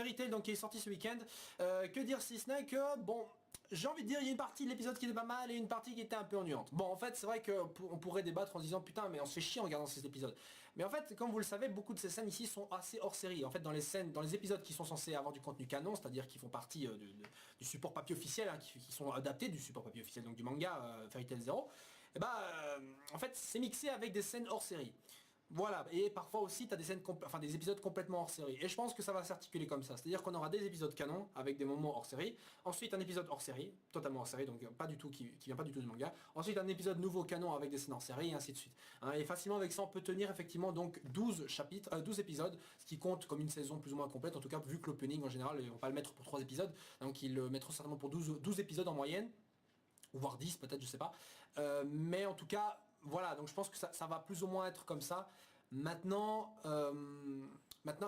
Fairy Tail donc qui est sorti ce week-end. Que dire si ce n'est que, bon, j'ai envie de dire, il y a une partie de l'épisode qui était pas mal et une partie qui était un peu ennuyante. Bon, en fait, c'est vrai qu'on pourrait débattre en se disant, putain, mais on se fait chier en regardant ces épisodes. Mais en fait, comme vous le savez, beaucoup de ces scènes ici sont assez hors série. En fait, dans les épisodes qui sont censés avoir du contenu canon, c'est-à-dire qui font partie du support papier officiel, hein, qui sont adaptés du support papier officiel, donc du manga Fairy Tail Zero, et en fait, c'est mixé avec des scènes hors série. Voilà, et parfois aussi tu as des épisodes complètement hors série. Et je pense que ça va s'articuler comme ça. C'est-à-dire qu'on aura des épisodes canon avec des moments hors série. Ensuite un épisode hors série, totalement hors série, donc pas du tout qui vient pas du tout du manga. Ensuite un épisode nouveau canon avec des scènes hors série et ainsi de suite. Hein, et facilement avec ça on peut tenir effectivement donc 12 épisodes, ce qui compte comme une saison plus ou moins complète, en tout cas vu que l'opening en général, on va pas le mettre pour 3 épisodes, donc ils le mettront certainement pour 12 épisodes en moyenne, ou voire 10 peut-être, je sais pas. Mais en tout cas, voilà, donc je pense que ça va plus ou moins être comme ça. Maintenant,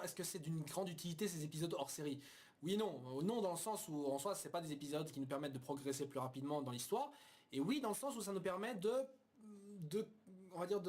est-ce que c'est d'une grande utilité ces épisodes hors série? Oui et non. Non dans le sens où en soi c'est pas des épisodes qui nous permettent de progresser plus rapidement dans l'histoire. Et oui dans le sens où ça nous permet on va dire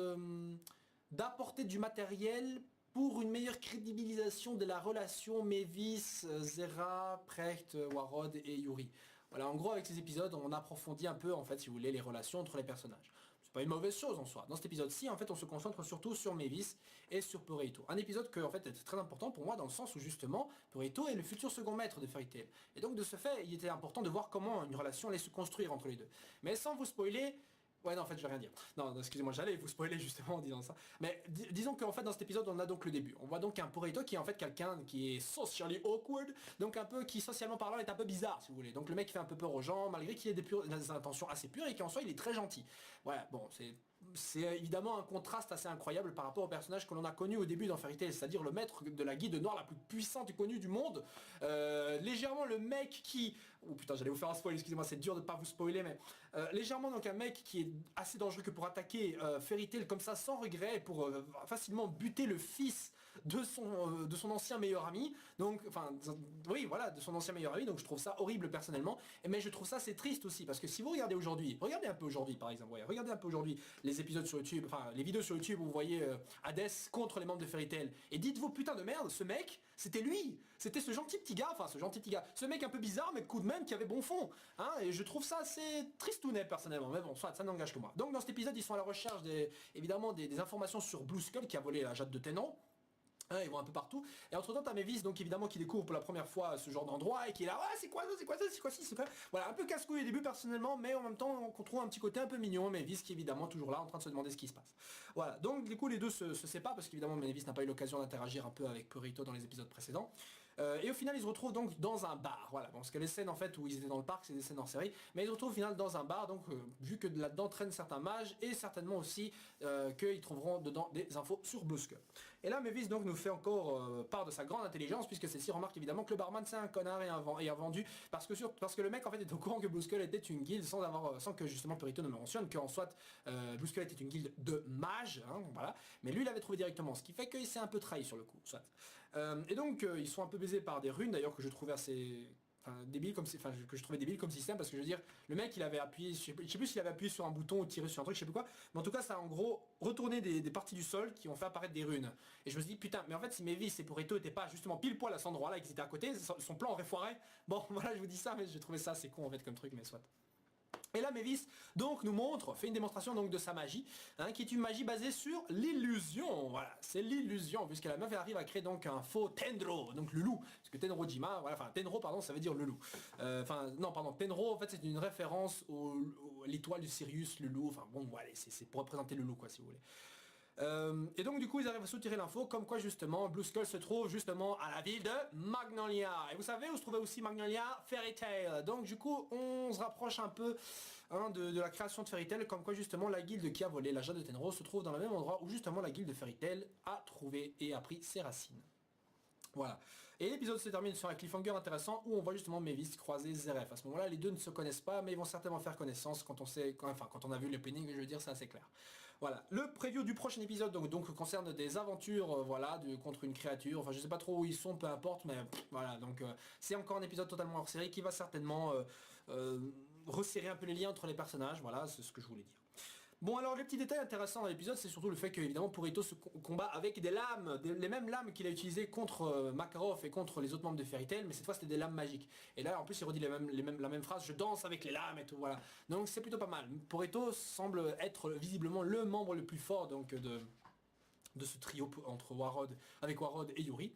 d'apporter du matériel pour une meilleure crédibilisation de la relation Mavis, Zera, Precht, Warrod et Yuri. Voilà, en gros avec ces épisodes on approfondit un peu en fait si vous voulez les relations entre les personnages. C'est pas une mauvaise chose en soi. Dans cet épisode-ci en fait on se concentre surtout sur Mavis et sur Purito. Un épisode que en fait est très important pour moi dans le sens où justement Purito est le futur second maître de Fairy Tail. Et donc de ce fait il était important de voir comment une relation allait se construire entre les deux. Mais sans vous spoiler, ouais non en fait je vais rien dire. Non excusez-moi, j'allais vous spoiler justement en disant ça. Mais disons qu'en fait dans cet épisode on a donc le début. On voit donc un Purito qui est en fait quelqu'un qui est socially awkward, donc un peu qui socialement parlant est un peu bizarre si vous voulez. Donc le mec qui fait un peu peur aux gens malgré qu'il ait des intentions assez pures et qu'en soi il est très gentil. Voilà, bon c'est évidemment un contraste assez incroyable par rapport au personnage que l'on a connu au début dans Fairy Tail, c'est-à-dire le maître de la guilde noire la plus puissante et connue du monde. Légèrement le mec qui... Oh putain j'allais vous faire un spoil, excusez-moi c'est dur de pas vous spoiler mais... légèrement donc un mec qui est assez dangereux que pour attaquer Fairy Tail comme ça sans regret pour facilement buter le fils de son ancien meilleur ami. Donc enfin oui voilà de son ancien meilleur ami, donc je trouve ça horrible personnellement. Mais je trouve ça c'est triste aussi parce que si vous regardez aujourd'hui, regardez un peu aujourd'hui par exemple, ouais, regardez un peu aujourd'hui les épisodes sur YouTube, enfin les vidéos sur YouTube où vous voyez Hades contre les membres de Fairy Tail et dites-vous putain de merde, ce mec c'était lui, c'était ce gentil petit gars, ce mec un peu bizarre mais tout de même qui avait bon fond, hein, et je trouve ça assez tristounet personnellement, mais bon soit ça n'engage que moi. Donc dans cet épisode ils sont à la recherche évidemment des informations sur Blue Skull qui a volé la Jade de Tenno. Ils vont un peu partout et entre temps t'as Mavis donc évidemment qui découvre pour la première fois ce genre d'endroit et qui est là ouais c'est quoi ça voilà un peu casse-couille au début personnellement mais en même temps on trouve un petit côté un peu mignon. Mavis qui est évidemment toujours là en train de se demander ce qui se passe. Voilà donc du coup les deux se séparent parce qu'évidemment Mavis n'a pas eu l'occasion d'interagir un peu avec Purito dans les épisodes précédents et au final ils se retrouvent donc dans un bar. Voilà bon, parce que les scènes en fait où ils étaient dans le parc c'est des scènes en série mais ils se retrouvent au final dans un bar donc vu que là-dedans traînent certains mages et certainement aussi qu'ils trouveront dedans des infos sur Blue Skull. Et là Mavis donc nous fait encore part de sa grande intelligence puisque celle-ci remarque évidemment que le barman c'est un connard et a vendu parce que le mec en fait est au courant que Blue Skull était une guilde sans que justement Purito ne me mentionne qu'en soit Blue Skull était une guilde de mages, hein, voilà, mais lui il avait trouvé directement ce qui fait qu'il s'est un peu trahi sur le coup soit. Et donc ils sont un peu baisés par des runes d'ailleurs que je trouvais assez... que je trouvais débile comme système parce que je veux dire le mec il avait appuyé, je sais plus s'il avait appuyé sur un bouton ou tiré sur un truc, je sais plus quoi, mais en tout cas ça a en gros retourné des parties du sol qui ont fait apparaître des runes. Et je me suis dit putain mais en fait si Mavis et Purito étaient pas justement pile poil à cet endroit là et qu'ils étaient à côté, son plan aurait foiré. Bon voilà je vous dis ça mais j'ai trouvé ça assez con en fait comme truc mais soit. Et là Mavis donc fait une démonstration donc de sa magie, hein, qui est une magie basée sur l'illusion. Voilà, c'est l'illusion, puisque la meuf elle arrive à créer donc un faux Tenro, donc le loup, parce que Tenrojima, voilà, enfin Tenro pardon, ça veut dire le loup. Tenro en fait c'est une référence à l'étoile de Sirius, le loup, enfin bon voilà, c'est pour représenter le loup quoi si vous voulez. Et donc du coup ils arrivent à soutirer l'info comme quoi justement Blue Skull se trouve justement à la ville de Magnolia. Et vous savez où se trouvait aussi Magnolia? Fairy Tail. Donc du coup on se rapproche un peu de la création de Fairy Tail, comme quoi justement la guilde qui a volé la Jade de Tenro se trouve dans le même endroit où justement la guilde de Fairy Tail a trouvé et a pris ses racines. Voilà. Et l'épisode se termine sur un cliffhanger intéressant où on voit justement Mavis croiser Zeref. À ce moment-là, les deux ne se connaissent pas, mais ils vont certainement faire connaissance quand on a vu l'opening, je veux dire, c'est assez clair. Voilà. Le preview du prochain épisode donc concerne des aventures, contre une créature. Enfin, je sais pas trop où ils sont, peu importe, mais voilà. Donc, c'est encore un épisode totalement hors série qui va certainement resserrer un peu les liens entre les personnages. Voilà, c'est ce que je voulais dire. Bon alors les petits détails intéressants dans l'épisode, c'est surtout le fait que évidemment Purito se combat avec des lames, les mêmes lames qu'il a utilisées contre Makarov et contre les autres membres de Fairy Tail, mais cette fois c'était des lames magiques. Et là en plus il redit la même phrase, je danse avec les lames et tout, voilà. Donc c'est plutôt pas mal. Purito semble être visiblement le membre le plus fort donc de ce trio avec Warrod et Yuri.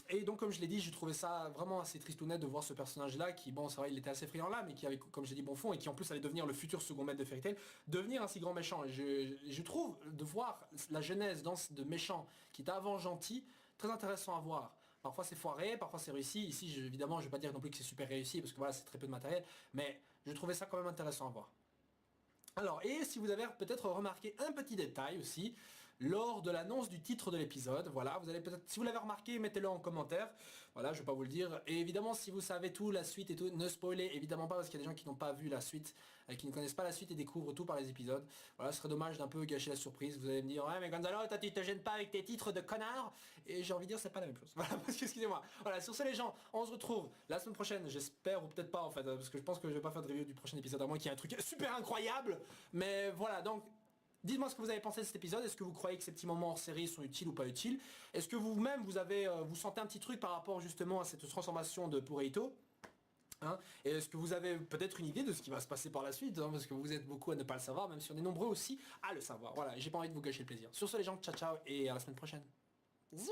Et donc comme je l'ai dit, je trouvais ça vraiment assez tristounet de voir ce personnage là qui, bon c'est vrai il était assez friand là, mais qui avait comme j'ai dit bon fond et qui en plus allait devenir le futur second maître de Fairy Tail, devenir un si grand méchant. Et je trouve de voir la genèse de méchant qui était avant gentil très intéressant à voir. Parfois c'est foiré, parfois c'est réussi. Ici évidemment je vais pas dire non plus que c'est super réussi parce que voilà c'est très peu de matériel, mais je trouvais ça quand même intéressant à voir. Alors, et si vous avez peut-être remarqué un petit détail aussi, lors de l'annonce du titre de l'épisode, voilà, vous allez peut-être, si vous l'avez remarqué, mettez-le en commentaire, voilà, je vais pas vous le dire, et évidemment, si vous savez tout, la suite et tout, ne spoilez évidemment pas, parce qu'il y a des gens qui n'ont pas vu la suite, qui ne connaissent pas la suite et découvrent tout par les épisodes, voilà, ce serait dommage d'un peu gâcher la surprise, vous allez me dire, ouais, mais Gonzalo, toi tu te gênes pas avec tes titres de connard, et j'ai envie de dire, c'est pas la même chose, voilà, parce que, excusez-moi, voilà, sur ce les gens, on se retrouve la semaine prochaine, j'espère, ou peut-être pas en fait, parce que je pense que je vais pas faire de review du prochain épisode, à moins qu'il y ait un truc super incroyable, mais voilà, donc dites-moi ce que vous avez pensé de cet épisode, est-ce que vous croyez que ces petits moments hors série sont utiles ou pas utiles? Est-ce que vous-même vous sentez un petit truc par rapport justement à cette transformation de Purito? Hein, et est-ce que vous avez peut-être une idée de ce qui va se passer par la suite, hein, parce que vous êtes beaucoup à ne pas le savoir, même si on est nombreux aussi à le savoir. Voilà, j'ai pas envie de vous gâcher le plaisir. Sur ce les gens, ciao ciao et à la semaine prochaine. Zoup.